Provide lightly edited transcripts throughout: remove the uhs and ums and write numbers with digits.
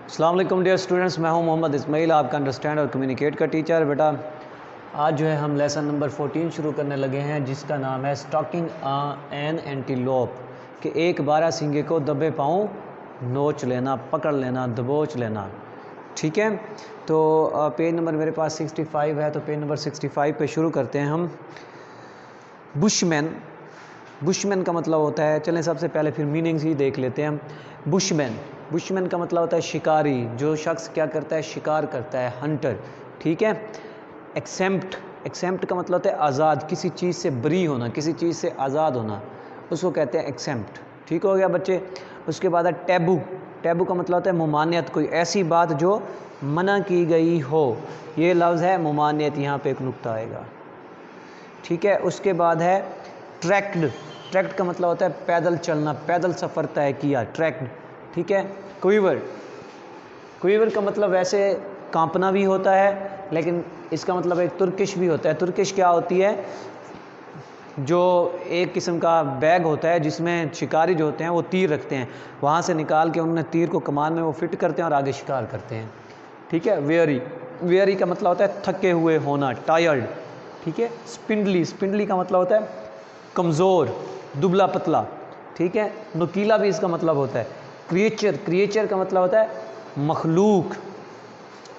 अस्सलाम वालेकुम dear students, मैं हूं मोहम्मद इस्माइल, आपका अंडरस्टैंड और कम्युनिकेट का टीचर। बेटा आज जो है हम लेसन नंबर 14 शुरू करने लगे हैं, जिसका नाम है स्टॉकिंग एन एंटीलोप, कि एक बारहसिंगे को दबे पाँव नोच लेना, पकड़ लेना, दबोच लेना। ठीक है, तो पेज नंबर मेरे पास 65 है, तो पेज नंबर 65 पे शुरू करते हैं हम। बुशमैन, बुशमैन का मतलब होता है, चलें सबसे पहले फिर मीनिंग्स ही देख लेते हैं हम। बुशमैन का मतलब होता है शिकारी, जो शख्स क्या करता है, शिकार करता है, हंटर। ठीक है। एक्सेम्प्ट का मतलब होता है आज़ाद, किसी चीज़ से बरी होना, किसी चीज़ से आज़ाद होना, उसको कहते हैं एक्सेम्प्ट। ठीक हो गया बच्चे। उसके बाद है टैबू का मतलब होता है मुमानियत, कोई ऐसी बात जो मना की गई हो, ये लफ्ज़ है मुमानियत, यहाँ पे एक नुक्ता आएगा। ठीक है। उसके बाद है ट्रैक्ड का मतलब होता है पैदल चलना, पैदल सफ़र तय किया, ट्रैक्ड। ठीक है। क्वीवर का मतलब वैसे कांपना भी होता है, लेकिन इसका मतलब एक तुर्किश भी होता है। तुर्किश क्या होती है, जो एक किस्म का बैग होता है जिसमें शिकारी जो होते हैं वो तीर रखते हैं, वहाँ से निकाल के उन्होंने तीर को कमान में वो फिट करते हैं और आगे शिकार करते हैं। ठीक है। वेयरी का मतलब होता है थके हुए होना, टायर्ड। ठीक है। स्पिंडली का मतलब होता है कमज़ोर, दुबला पतला। ठीक है। नुकीला भी इसका मतलब होता है। क्रिएचर का मतलब होता है मखलूक।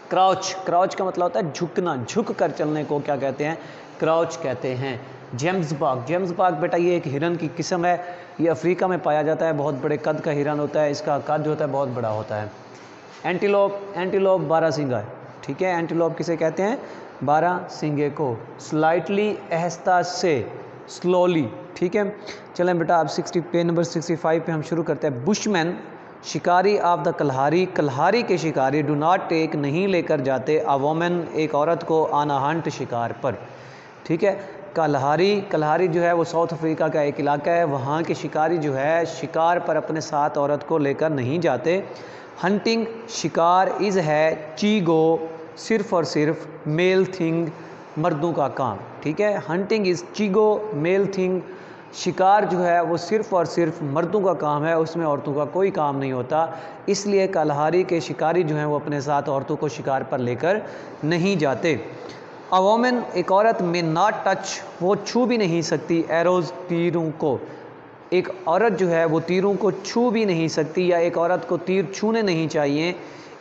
क्राउच का मतलब होता है झुकना, झुक कर चलने को क्या कहते हैं, क्राउच कहते हैं। जेम्स बाग बेटा ये एक हिरन की किस्म है, ये अफ्रीका में पाया जाता है, बहुत बड़े कद का हिरन होता है, इसका कद जो होता है बहुत बड़ा होता है। एंटीलोप बारहसिंगा है। ठीक है। एंटीलोप किसे कहते हैं, बारहसिंगे को। स्लाइटली आहिस्ता से, स्लोली। ठीक है। चलें बेटा अब पेज नंबर 65 पे हम शुरू करते हैं। बुशमैन शिकारी ऑफ द कल्हारी के शिकारी डू नॉट टेक नहीं लेकर जाते अ वोमेन एक औरत को ऑन अ हंट शिकार पर। ठीक है। कल्हारी जो है वो साउथ अफ्रीका का एक इलाका है, वहाँ के शिकारी जो है शिकार पर अपने साथ औरत को लेकर नहीं जाते। हंटिंग शिकार इज़ है चीगो सिर्फ और सिर्फ मेल थिंग मर्दों का काम। ठीक है। हंटिंग इज़ चीगो मेल थिंग, शिकार जो है वो सिर्फ़ और सिर्फ मर्दों का काम है, उसमें औरतों का कोई काम नहीं होता। इसलिए कल्हारी के शिकारी जो हैं वो अपने साथ औरतों को शिकार पर लेकर नहीं जाते। अ वोमेन एक औरत में नॉट टच, वो छू भी नहीं सकती, एरोज़ तीरों को। एक औरत जो है वो तीरों को छू भी नहीं सकती, या एक औरत को तीर छूने नहीं चाहिए।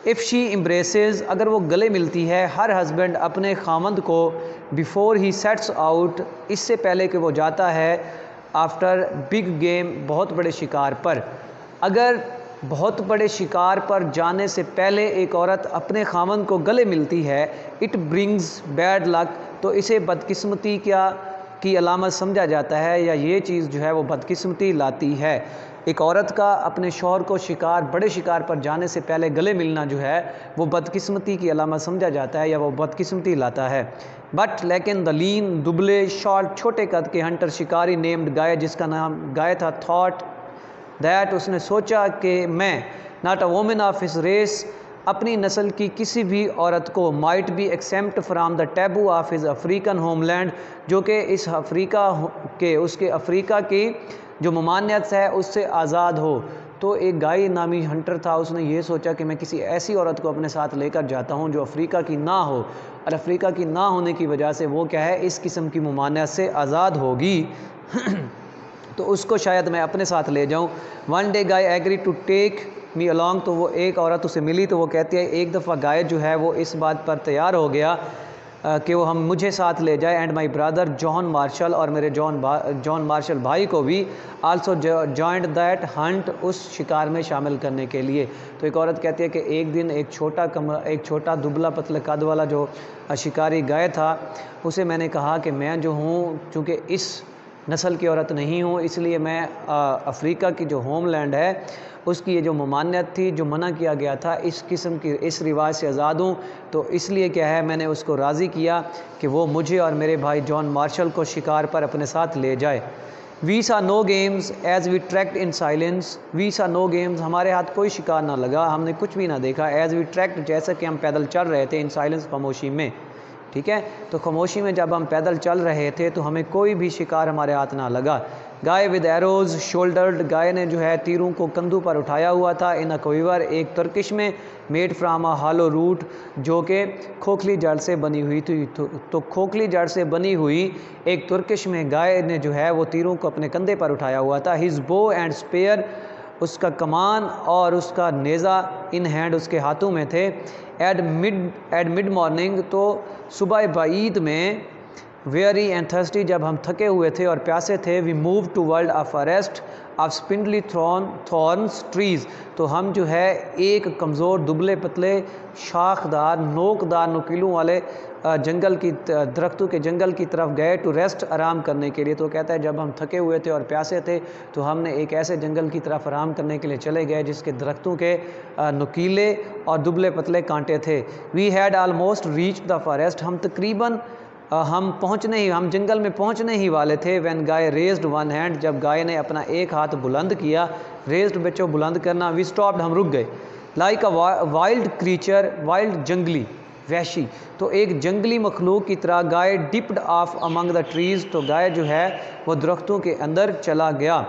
इफ़ शी एम्ब्रेसेस, अगर वो गले मिलती है, हर हस्बैंड अपने खामंद को, बिफोर ही सेट्स आउट, इससे पहले कि वो जाता है, आफ्टर बिग गेम, बहुत बड़े शिकार पर। अगर बहुत बड़े शिकार पर जाने से पहले एक औरत अपने खामंद को गले मिलती है, इट ब्रिंग्स बैड लक, तो इसे बदकिस्मती की अलामत समझा जाता है, या ये चीज़ जो है वो बदकिस्मती लाती है। एक औरत का अपने शौहर को बड़े शिकार पर जाने से पहले गले मिलना जो है वो बदकिस्मती की अलामत समझा जाता है, या वो बदकिस्मती लाता है। बट लेकिन द लीन, दुबले, शॉर्ट, छोटे कद के हंटर शिकारी नेम्ड गाय, जिसका नाम गाय था, थॉट दैट, उसने सोचा कि मैं, not a women of his race, अपनी नस्ल की किसी भी औरत को, might be exempt from the taboo of his African homeland, जो कि इस उसके अफ्रीका की जो ममानियत है उससे आज़ाद हो। तो एक गाय नामी हंटर था, उसने ये सोचा कि मैं किसी ऐसी औरत को अपने साथ लेकर जाता हूँ जो अफ्रीका की ना हो, और अफ्रीका की ना होने की वजह से वो क्या है, इस किस्म की ममानियत से आज़ाद होगी तो उसको शायद मैं अपने साथ ले जाऊं। One day Guy agree to take me along, तो वो एक औरत उसे मिली, तो वो कहती है, एक दफ़ा गाय जो है वो इस बात पर तैयार हो गया कि वो मुझे साथ ले जाए, and my brother John Marshall, और मेरे जॉन मार्शल भाई को भी, आल्सो जॉइंट दैट हंट, उस शिकार में शामिल करने के लिए। तो एक औरत कहती है कि एक दिन एक छोटा दुबला पतले कद वाला जो शिकारी गाय था, उसे मैंने कहा कि मैं जो हूँ, चूँकि इस नस्ल की औरत नहीं हूँ, इसलिए मैं अफ्रीका की जो होमलैंड है उसकी ये जो ममानियत थी, जो मना किया गया था, इस किस्म की इस रिवाज से आज़ाद हूँ। तो इसलिए क्या है, मैंने उसको राज़ी किया कि वो मुझे और मेरे भाई जॉन मार्शल को शिकार पर अपने साथ ले जाए। We saw no games as we tracked in silence, we saw no games, हमारे हाथ कोई शिकार ना लगा, हमने कुछ भी ना देखा। एज़ वी ट्रैक्ड, जैसा कि हम पैदल चल रहे थे, इन साइलेंस, खामोशी में। ठीक है। तो खामोशी में जब हम पैदल चल रहे थे तो हमें कोई भी शिकार हमारे हाथ ना लगा। गाय विद एरोज शोल्डर्ड, गाय ने जो है तीरों को कंधों पर उठाया हुआ था। इन अ क्वीवर, एक तुर्किश में, made from a hollow root, जो कि खोखली जड़ से बनी हुई थी। तो खोखली जड़ से बनी हुई एक तुर्किश में गाय ने जो है वो तीरों को अपने कंधे पर उठाया हुआ था। हिज बो एंड स्पेयर, उसका कमान और उसका नेज़ा इन हैंड, उसके हाथों में थे। एट मिड मॉर्निंग, तो सुबह बाईद में, वेरी एंड थर्स्टी, जब हम थके हुए थे और प्यासे थे, we move toward a forest of spindly thorns trees, तो हम जो है एक कमज़ोर दुबले पतले शाखदार नोकदार नुकीलों वाले जंगल की दरख्तों के जंगल की तरफ गए, टू रेस्ट, आराम करने के लिए। तो कहता है जब हम थके हुए थे और प्यासे थे तो हमने एक ऐसे जंगल की तरफ आराम करने के लिए चले गए जिसके दरख्तों के नुकीले और दुबले पतले कांटे थे। We had almost reach the forest, हम तकरीबन हम जंगल में पहुंचने ही वाले थे। When Guy raised one hand, जब गाय ने अपना एक हाथ बुलंद किया, रेज्ड बच्चों बुलंद करना, वी स्टॉप्ड, हम रुक गए। Like a wild creature, wild जंगली, वहशी, तो एक जंगली मखलूक की तरह Guy dipped off among the trees, तो गाय जो है वो दरख्तों के अंदर चला गया।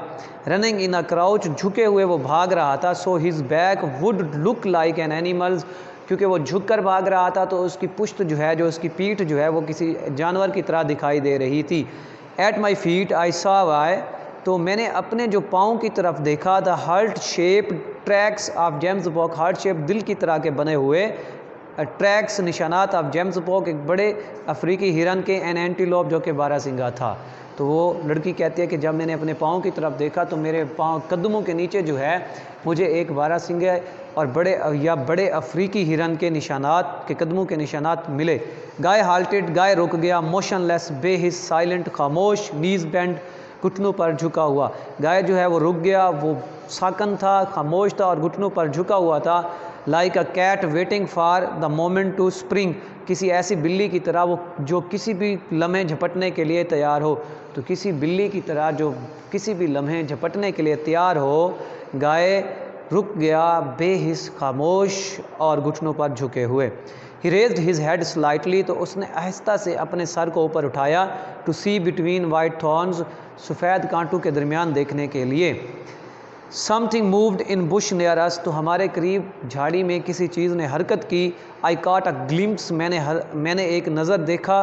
रनिंग इन अ क्राउच, झुके हुए वो भाग रहा था। So his back would look like an animals, क्योंकि वो झुक कर भाग रहा था तो उसकी पुश्त जो है, जो उसकी पीठ जो है वो किसी जानवर की तरह दिखाई दे रही थी। At my feet I saw why, तो मैंने अपने जो पाँव की तरफ देखा, the heart shape tracks of gemsbok, heart shape दिल की तरह के बने हुए ट्रैक्स, निशानात ऑफ जेम्स बॉक, एक बड़े अफ्रीकी हिरन के, एन एंटीलोप, जो कि बारहसिंगा था। तो वो लड़की कहती है कि जब मैंने अपने पाँव की तरफ देखा तो मेरे पाँव कदमों के नीचे जो है मुझे एक बारहसिंगे और बड़े अफ्रीकी हिरन के निशानात, के कदमों के निशानात मिले। गाय हाल्टेड, गाय रुक गया। मोशनलेस, बेहिस, साइलेंट, खामोश, नीज बेंड, घुटनों पर झुका हुआ। गाय जो है वो रुक गया, वो साकन था, खामोश था और घुटनों पर झुका हुआ था। Like a cat waiting for the moment to spring, किसी ऐसी बिल्ली की तरह वो जो किसी भी लम्हे झपटने के लिए तैयार हो। तो किसी बिल्ली की तरह जो किसी भी लम्हे झपटने के लिए तैयार हो, गाय रुक गया, बेहिस, खामोश और घुटनों पर झुके हुए। He raised his head slightly, तो उसने आहिस्ता से अपने सर को ऊपर उठाया। To see between white thorns, सफ़ेद कांटों के दरमियान देखने के लिए। Something moved in bush near us, तो हमारे करीब झाड़ी में किसी चीज़ ने हरकत की। आई कॉट अ ग्लिम्प्स, मैंने एक नज़र देखा।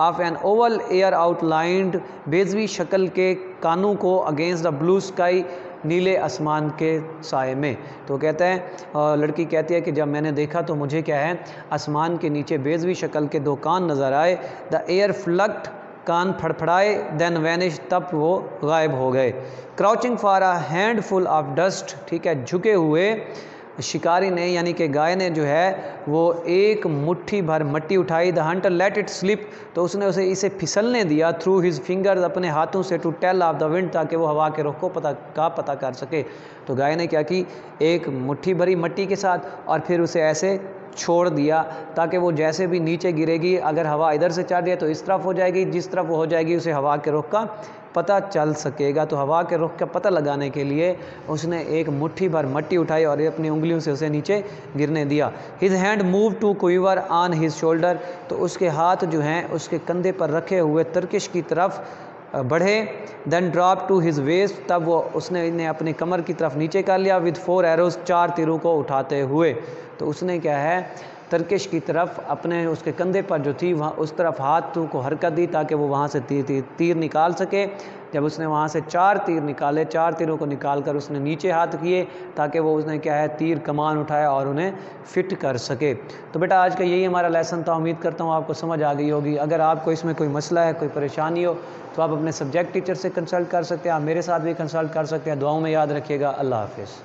Of an oval ear outlined, बेजवी शक्ल के कानों को, अगेंस्ट द ब्लू स्काई, नीले आसमान के साए में। तो कहते हैं, लड़की कहती है कि जब मैंने देखा तो मुझे क्या है, आसमान के नीचे बेजवी शक्ल के दो कान नज़र आए। द एयर फ्लक्ट, कान फड़फड़ाए। देन वैनिश, तब वो गायब हो गए। Crouching for a handful of dust, ठीक है, झुके हुए शिकारी ने यानी कि गाय ने जो है वो एक मुट्ठी भर मट्टी उठाई। The Hunter let it slip, तो उसने इसे फिसलने दिया। थ्रू हिज फिंगर्स, अपने हाथों से। To tell of the wind, ताकि वो हवा के रुख को पता कर सके। तो गाय ने क्या की, एक मुट्ठी भरी मट्टी के साथ और फिर उसे ऐसे छोड़ दिया ताकि वो जैसे भी नीचे गिरेगी, अगर हवा इधर से चल रही है तो इस तरफ हो जाएगी, जिस तरफ वो हो जाएगी उसे हवा के रुख का पता चल सकेगा। तो हवा के रुख का पता लगाने के लिए उसने एक मुट्ठी भर मट्टी उठाई और अपनी उंगलियों से उसे नीचे गिरने दिया। His hand move to quiver on his shoulder, तो उसके हाथ जो हैं उसके कंधे पर रखे हुए तरकिश की तरफ बढ़े। Then drop to his waist, तब वो उसने इन्हें अपनी कमर की तरफ नीचे कर लिया। विद 4 एरोज, 4 तीरों को उठाते हुए। तो उसने क्या है, तरकिश की तरफ अपने उसके कंधे पर जो थी वहाँ उस तरफ हाथों को हरकत दी ताकि वो वहाँ से तीर निकाल सके। जब उसने वहाँ से 4 तीर निकाले, 4 तीरों को निकाल कर उसने नीचे हाथ किए ताकि वो उसने क्या है, तीर कमान उठाया और उन्हें फिट कर सके। तो बेटा आज का यही हमारा लेसन था। उम्मीद करता हूँ आपको समझ आ गई होगी। अगर आपको इसमें कोई मसला है, कोई परेशानी हो तो आप अपने सब्जेक्ट टीचर से कंसल्ट कर सकते हैं, आप मेरे साथ भी कंसल्ट कर सकते हैं। दुआओं में याद रखिएगा। अल्लाह हाफिज़।